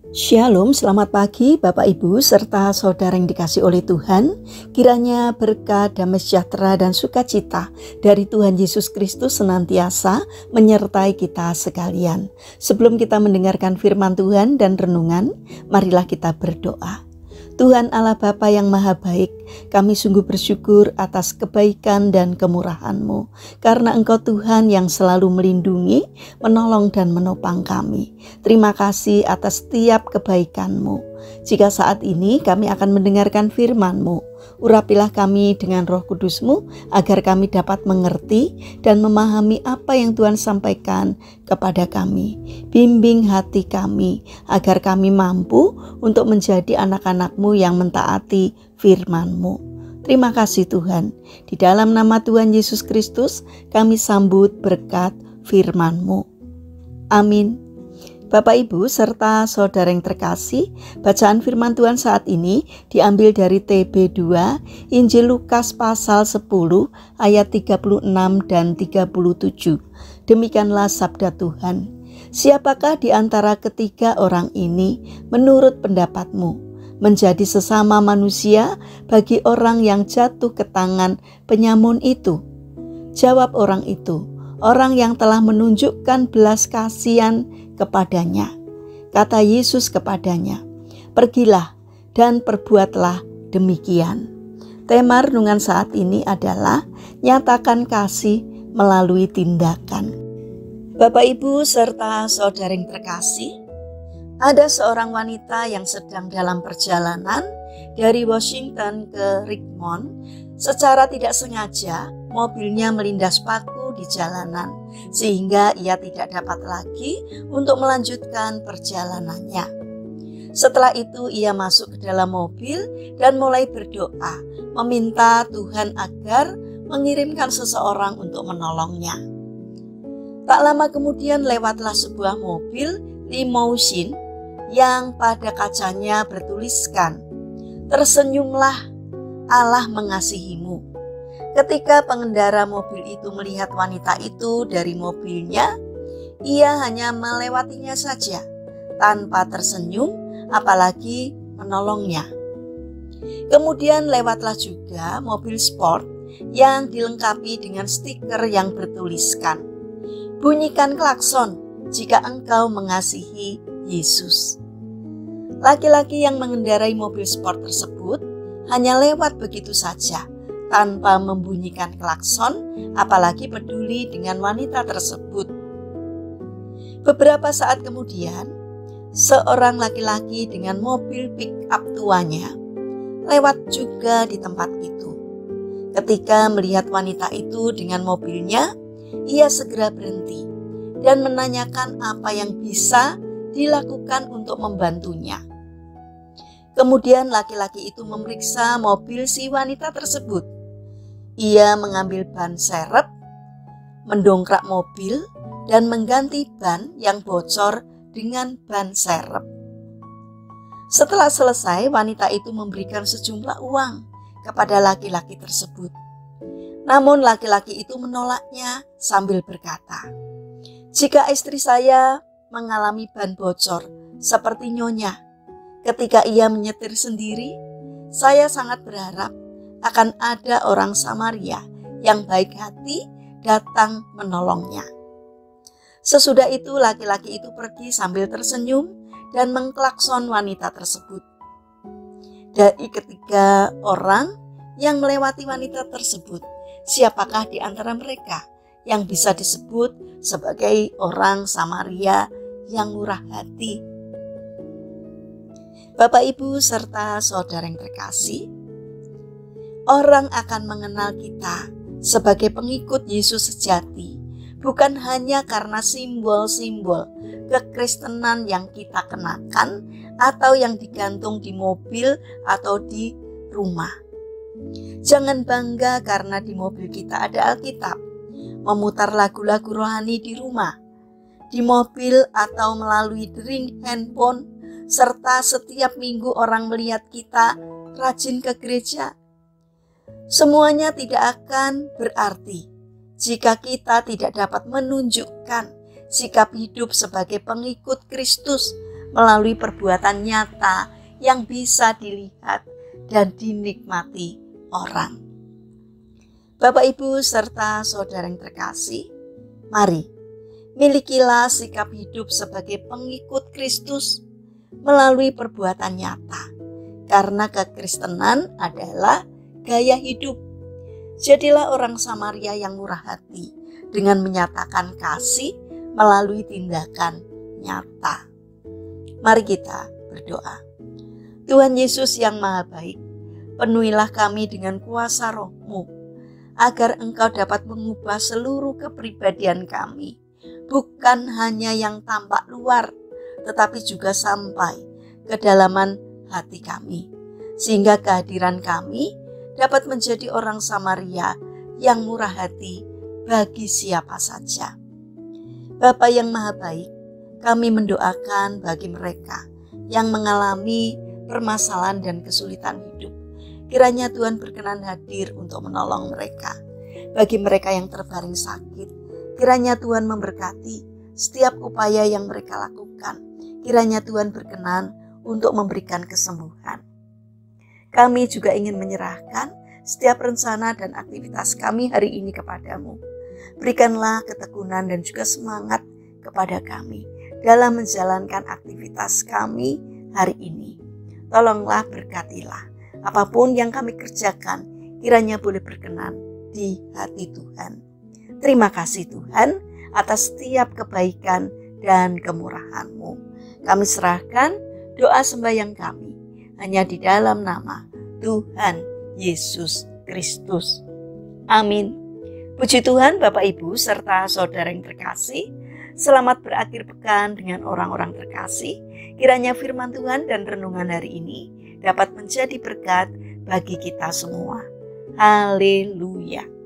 Shalom, selamat pagi Bapak Ibu serta saudara yang dikasih oleh Tuhan. Kiranya berkat, damai sejahtera dan sukacita dari Tuhan Yesus Kristus senantiasa menyertai kita sekalian. Sebelum kita mendengarkan firman Tuhan dan renungan, marilah kita berdoa. Tuhan Allah Bapa yang Maha Baik, kami sungguh bersyukur atas kebaikan dan kemurahan-Mu, karena Engkau Tuhan yang selalu melindungi, menolong dan menopang kami. Terima kasih atas setiap kebaikan-Mu. Jika saat ini kami akan mendengarkan firman-Mu, urapilah kami dengan Roh Kudus-Mu agar kami dapat mengerti dan memahami apa yang Tuhan sampaikan kepada kami. Bimbing hati kami agar kami mampu untuk menjadi anak-anak-Mu yang mentaati firman-Mu. Terima kasih Tuhan. Di dalam nama Tuhan Yesus Kristus kami sambut berkat firman-Mu. Amin. Bapak Ibu serta saudara yang terkasih, bacaan firman Tuhan saat ini diambil dari TB2 Injil Lukas pasal 10 ayat 36 dan 37. Demikianlah sabda Tuhan. Siapakah di antara ketiga orang ini menurut pendapatmu menjadi sesama manusia bagi orang yang jatuh ke tangan penyamun itu? Jawab orang itu, orang yang telah menunjukkan belas kasihan kepadanya. Kata Yesus kepadanya, pergilah dan perbuatlah demikian. Tema renungan saat ini adalah nyatakan kasih melalui tindakan. Bapak Ibu serta saudara yang terkasih, ada seorang wanita yang sedang dalam perjalanan dari Washington ke Richmond. Secara tidak sengaja mobilnya melindas paku di jalanan, sehingga ia tidak dapat lagi untuk melanjutkan perjalanannya. Setelah itu ia masuk ke dalam mobil dan mulai berdoa, meminta Tuhan agar mengirimkan seseorang untuk menolongnya. Tak lama kemudian lewatlah sebuah mobil limousin yang pada kacanya bertuliskan, "Tersenyumlah, Allah mengasihimu." Ketika pengendara mobil itu melihat wanita itu dari mobilnya, ia hanya melewatinya saja tanpa tersenyum, apalagi menolongnya. Kemudian lewatlah juga mobil sport yang dilengkapi dengan stiker yang bertuliskan, "Bunyikan klakson jika engkau mengasihi Yesus." Laki-laki yang mengendarai mobil sport tersebut hanya lewat begitu saja tanpa membunyikan klakson, apalagi peduli dengan wanita tersebut. Beberapa saat kemudian, seorang laki-laki dengan mobil pick-up tuanya lewat juga di tempat itu. Ketika melihat wanita itu dengan mobilnya, ia segera berhenti dan menanyakan apa yang bisa dilakukan untuk membantunya. Kemudian laki-laki itu memeriksa mobil si wanita tersebut. Ia mengambil ban serep, mendongkrak mobil, dan mengganti ban yang bocor dengan ban serep. Setelah selesai, wanita itu memberikan sejumlah uang kepada laki-laki tersebut. Namun laki-laki itu menolaknya sambil berkata, "Jika istri saya mengalami ban bocor seperti nyonya ketika ia menyetir sendiri, saya sangat berharap akan ada orang Samaria yang baik hati datang menolongnya." Sesudah itu laki-laki itu pergi sambil tersenyum dan mengklakson wanita tersebut. Dari ketiga orang yang melewati wanita tersebut, siapakah di antara mereka yang bisa disebut sebagai orang Samaria yang murah hati? Bapak Ibu serta saudara yang terkasih, orang akan mengenal kita sebagai pengikut Yesus sejati bukan hanya karena simbol-simbol kekristenan yang kita kenakan atau yang digantung di mobil atau di rumah. Jangan bangga karena di mobil kita ada Alkitab, memutar lagu-lagu rohani di rumah, di mobil atau melalui ring handphone, serta setiap minggu orang melihat kita rajin ke gereja. Semuanya tidak akan berarti jika kita tidak dapat menunjukkan sikap hidup sebagai pengikut Kristus melalui perbuatan nyata yang bisa dilihat dan dinikmati orang. Bapak, Ibu, serta saudara yang terkasih, mari milikilah sikap hidup sebagai pengikut Kristus melalui perbuatan nyata, karena kekristenan adalah gaya hidup. Jadilah orang Samaria yang murah hati dengan menyatakan kasih melalui tindakan nyata. Mari kita berdoa. Tuhan Yesus yang Maha Baik, penuhilah kami dengan kuasa Roh-Mu, agar Engkau dapat mengubah seluruh kepribadian kami, bukan hanya yang tampak luar, tetapi juga sampai kedalaman hati kami, sehingga kehadiran kami dapat menjadi orang Samaria yang murah hati bagi siapa saja. Bapa yang Maha Baik, kami mendoakan bagi mereka yang mengalami permasalahan dan kesulitan hidup. Kiranya Tuhan berkenan hadir untuk menolong mereka. Bagi mereka yang terbaring sakit, kiranya Tuhan memberkati setiap upaya yang mereka lakukan. Kiranya Tuhan berkenan untuk memberikan kesembuhan. Kami juga ingin menyerahkan setiap rencana dan aktivitas kami hari ini kepadamu. Berikanlah ketekunan dan juga semangat kepada kami dalam menjalankan aktivitas kami hari ini. Tolonglah, berkatilah apapun yang kami kerjakan, kiranya boleh berkenan di hati Tuhan. Terima kasih Tuhan atas setiap kebaikan dan kemurahan-Mu. Kami serahkan doa sembahyang kami hanya di dalam nama Tuhan Yesus Kristus. Amin. Puji Tuhan, Bapak, Ibu, serta saudara yang terkasih. Selamat berakhir pekan dengan orang-orang terkasih. Kiranya firman Tuhan dan renungan hari ini dapat menjadi berkat bagi kita semua. Haleluya.